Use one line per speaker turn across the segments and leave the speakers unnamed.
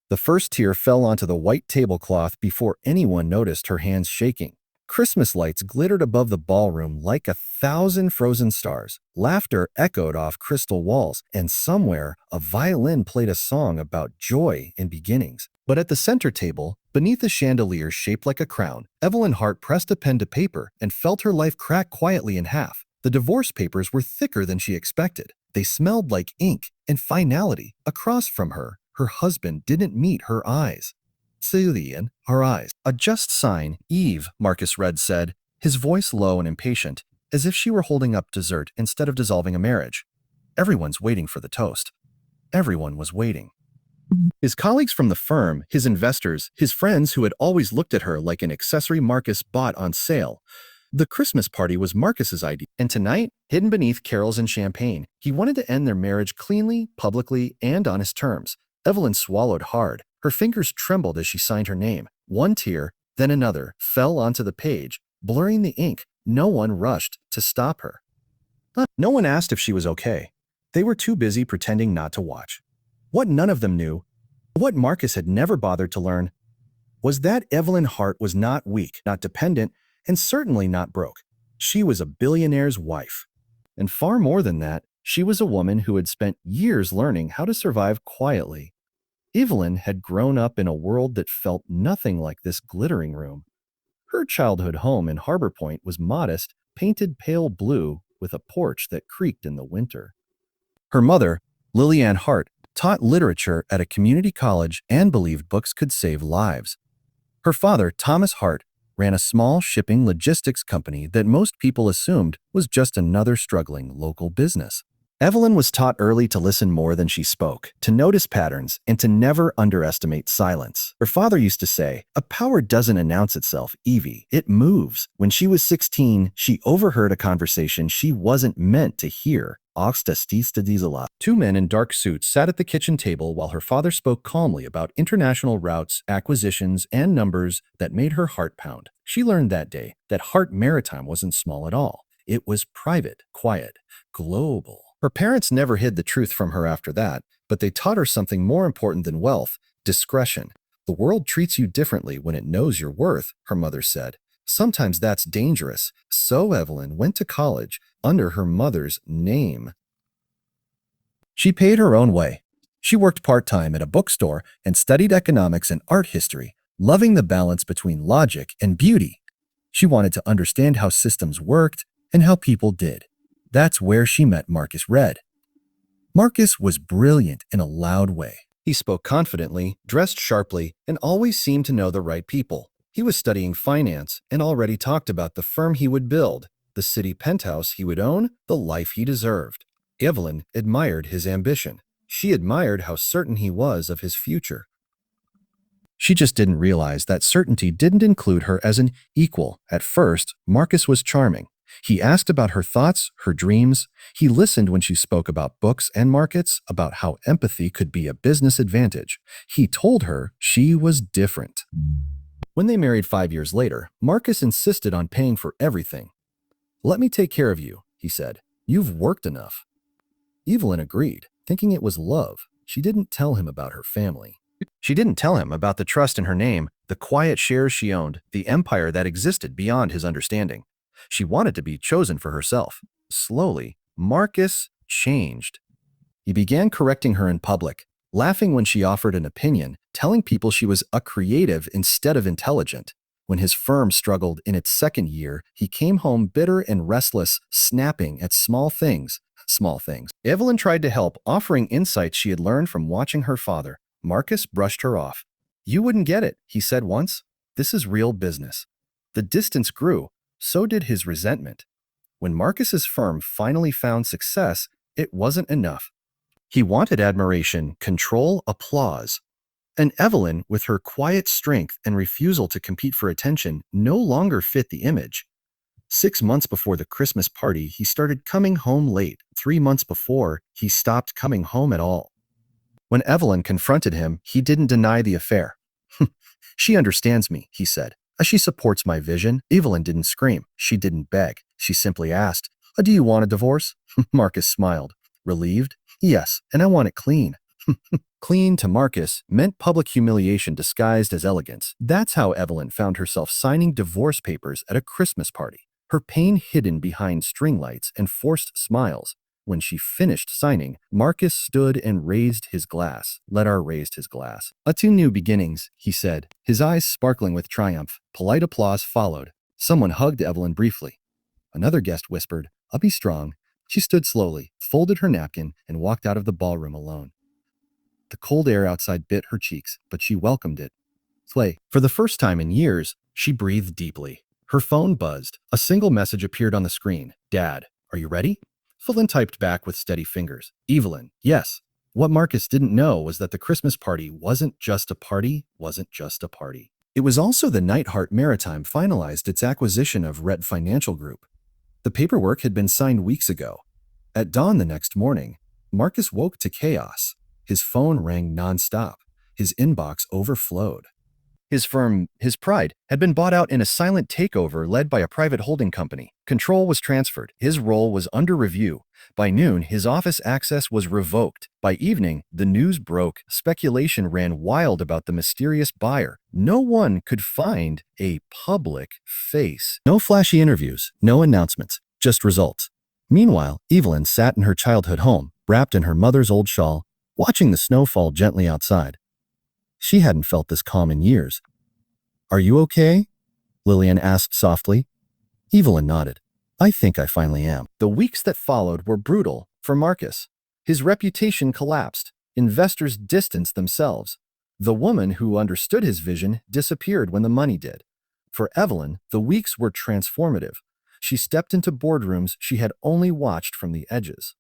The first tear fell onto the white tablecloth before anyone noticed her hands shaking. Christmas lights glittered above the ballroom like 1,000 frozen stars. Laughter echoed off crystal walls, and somewhere, a violin played a song about joy and beginnings. But at the center table, beneath a chandelier shaped like a crown, Evelyn Hart pressed a pen to paper and felt her life crack quietly in half. The divorce papers were thicker than she expected. They smelled like ink and finality. Across from her, her husband didn't meet her eyes. Cillian, her eyes. A just sign, Eve, Marcus read said, his voice low and impatient, as if she were holding up dessert instead of dissolving a marriage. Everyone's waiting for the toast. Everyone was waiting. His colleagues from the firm, his investors, his friends who had always looked at her like an accessory Marcus bought on sale. The Christmas party was Marcus's idea, and tonight, hidden beneath carols and champagne, he wanted to end their marriage cleanly, publicly, and on his terms. Evelyn swallowed hard. Her fingers trembled as she signed her name. One tear, then another, fell onto the page, blurring the ink. No one rushed to stop her. No one asked if she was okay. They were too busy pretending not to watch. What none of them knew, what Marcus had never bothered to learn, was that Evelyn Hart was not weak, not dependent, and certainly not broke. She was a billionaire's wife. And far more than that, she was a woman who had spent years learning how to survive quietly. Evelyn had grown up in a world that felt nothing like this glittering room. Her childhood home in Harbor Point was modest, painted pale blue with a porch that creaked in the winter. Her mother, Lillian Hart, taught literature at a community college and believed books could save lives. Her father, Thomas Hart, ran a small shipping logistics company that most people assumed was just another struggling local business. Evelyn was taught early to listen more than she spoke, to notice patterns, and to never underestimate silence. Her father used to say, "A power doesn't announce itself, Evie, it moves." When she was 16, she overheard a conversation she wasn't meant to hear. Two men in dark suits sat at the kitchen table while her father spoke calmly about international routes, acquisitions, and numbers that made her heart pound. She learned that day that Hart Maritime wasn't small at all. It was private, quiet, global. Her parents never hid the truth from her after that, but they taught her something more important than wealth: discretion. The world treats you differently when it knows your worth, her mother said. Sometimes that's dangerous. So Evelyn went to college under her mother's name. She paid her own way. She worked part-time at a bookstore and studied economics and art history, loving the balance between logic and beauty. She wanted to understand how systems worked and how people did. That's where she met Marcus Red. Marcus was brilliant in a loud way. He spoke confidently, dressed sharply, and always seemed to know the right people. He was studying finance and already talked about the firm he would build, the city penthouse he would own, the life he deserved. Evelyn admired his ambition. She admired how certain he was of his future. She just didn't realize that certainty didn't include her as an equal. At first, Marcus was charming. He asked about her thoughts, her dreams. He listened when she spoke about books and markets, about how empathy could be a business advantage. He told her she was different. When they married 5 years later, Marcus insisted on paying for everything. "Let me take care of you," he said. "You've worked enough." Evelyn agreed, thinking it was love. She didn't tell him about her family. She didn't tell him about the trust in her name, the quiet shares she owned, the empire that existed beyond his understanding. She wanted to be chosen for herself. Slowly, Marcus changed. He began correcting her in public, laughing when she offered an opinion, telling people she was a creative instead of intelligent. When his firm struggled in its second year, he came home bitter and restless, snapping at small things. Evelyn tried to help, offering insights she had learned from watching her father. Marcus brushed her off. "You wouldn't get it," he said once. "This is real business." The distance grew. So did his resentment. When Marcus's firm finally found success, it wasn't enough. He wanted admiration, control, applause. And Evelyn, with her quiet strength and refusal to compete for attention, no longer fit the image. 6 months before the Christmas party, he started coming home late. 3 months before, he stopped coming home at all. When Evelyn confronted him, he didn't deny the affair. "She understands me," he said. "She supports my vision." Evelyn didn't scream. She didn't beg. She simply asked, "Do you want a divorce?" Marcus smiled. Relieved? "Yes, and I want it clean." Clean to Marcus meant public humiliation disguised as elegance. That's how Evelyn found herself signing divorce papers at a Christmas party, her pain hidden behind string lights and forced smiles. When she finished signing, Marcus stood and raised his glass. Ledar raised his glass. "To new beginnings," he said, his eyes sparkling with triumph. Polite applause followed. Someone hugged Evelyn briefly. Another guest whispered, "I'll be strong." She stood slowly, folded her napkin, and walked out of the ballroom alone. The cold air outside bit her cheeks, but she welcomed it. Slay. For the first time in years, she breathed deeply. Her phone buzzed. A single message appeared on the screen. "Dad, are you ready?" Evelyn typed back with steady fingers. "Evelyn, yes." What Marcus didn't know was that the Christmas party wasn't just a party. It was also the night Hart Maritime finalized its acquisition of Red Financial Group. The paperwork had been signed weeks ago. At dawn the next morning, Marcus woke to chaos. His phone rang nonstop. His inbox overflowed. His firm, his pride, had been bought out in a silent takeover led by a private holding company. Control was transferred. His role was under review. By noon, his office access was revoked. By evening, the news broke. Speculation ran wild about the mysterious buyer. No one could find a public face. No flashy interviews, no announcements, just results. Meanwhile, Evelyn sat in her childhood home, wrapped in her mother's old shawl, watching the snow fall gently outside. She hadn't felt this calm in years. "Are you okay?" Lillian asked softly. Evelyn nodded. "I think I finally am." The weeks that followed were brutal for Marcus. His reputation collapsed. Investors distanced themselves. The woman who understood his vision disappeared when the money did. For Evelyn, the weeks were transformative. She stepped into boardrooms she had only watched from the edges.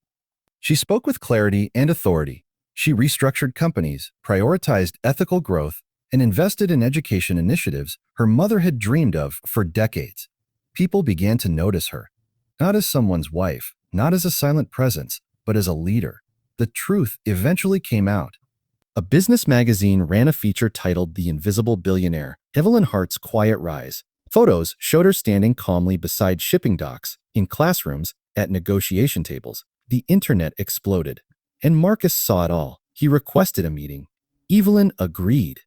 She spoke with clarity and authority. She restructured companies, prioritized ethical growth, and invested in education initiatives her mother had dreamed of for decades. People began to notice her, not as someone's wife, not as a silent presence, but as a leader. The truth eventually came out. A business magazine ran a feature titled "The Invisible Billionaire: Evelyn Hart's Quiet Rise." Photos showed her standing calmly beside shipping docks, in classrooms, at negotiation tables. The internet exploded. And Marcus saw it all. He requested a meeting. Evelyn agreed.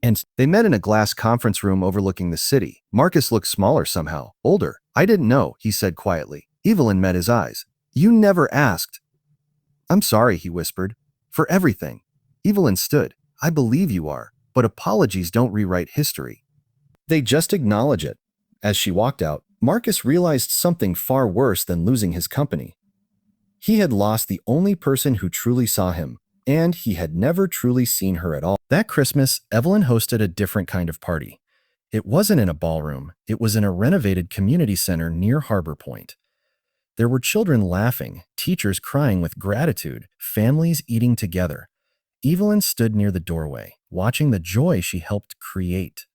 And they met in a glass conference room overlooking the city. Marcus looked smaller somehow, older. "I didn't know," he said quietly. Evelyn met his eyes. "You never asked." "I'm sorry," he whispered, "for everything." Evelyn stood. "I believe you are, but apologies don't rewrite history. They just acknowledge it." As she walked out, Marcus realized something far worse than losing his company. He had lost the only person who truly saw him, and he had never truly seen her at all. That Christmas, Evelyn hosted a different kind of party. It wasn't in a ballroom. It was in a renovated community center near Harbor Point. There were children laughing, teachers crying with gratitude, families eating together. Evelyn stood near the doorway, watching the joy she helped create.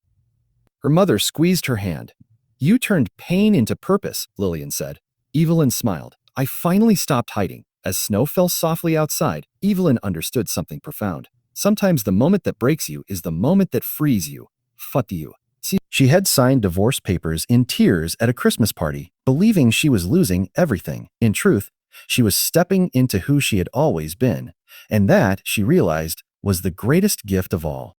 Her mother squeezed her hand. "You turned pain into purpose," Lillian said. Evelyn smiled. "I finally stopped hiding." As snow fell softly outside, Evelyn understood something profound. Sometimes the moment that breaks you is the moment that frees you. Fuck you. She had signed divorce papers in tears at a Christmas party, believing she was losing everything. In truth, she was stepping into who she had always been. And that, she realized, was the greatest gift of all.